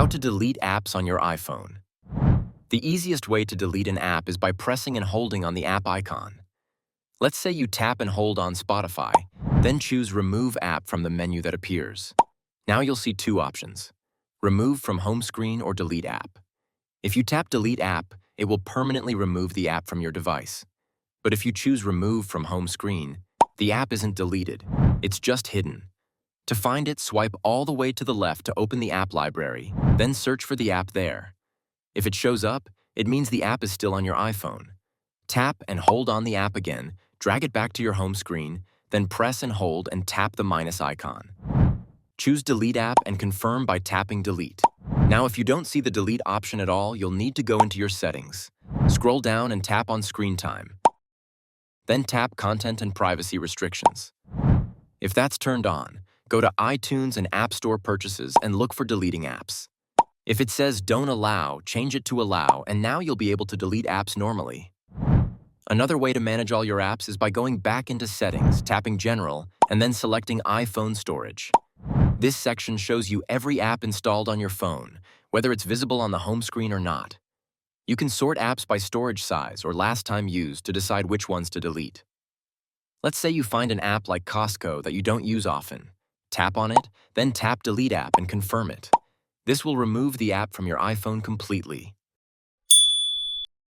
How to delete apps on your iPhone. The easiest way to delete an app is by pressing and holding on the app icon. Let's say you tap and hold on Spotify, then choose Remove App from the menu that appears. Now you'll see two options: Remove from home screen or Delete App. If you tap Delete App, it will permanently remove the app from your device. But if you choose Remove from home screen, the app isn't deleted, it's just hidden. To find it, swipe all the way to the left to open the app library, then search for the app there. If it shows up, it means the app is still on your iPhone. Tap and hold on the app again, drag it back to your home screen, then press and hold and tap the minus icon. Choose Delete App and confirm by tapping Delete. Now, if you don't see the delete option at all, you'll need to go into your settings. Scroll down and tap on Screen Time. Then tap Content and Privacy Restrictions. If that's turned on, go to iTunes and App Store Purchases and look for deleting apps. If it says Don't Allow, change it to Allow, and now you'll be able to delete apps normally. Another way to manage all your apps is by going back into Settings, tapping General, and then selecting iPhone Storage. This section shows you every app installed on your phone, whether it's visible on the home screen or not. You can sort apps by storage size or last time used to decide which ones to delete. Let's say you find an app like Costco that you don't use often. Tap on it, then tap Delete App and confirm it. This will remove the app from your iPhone completely.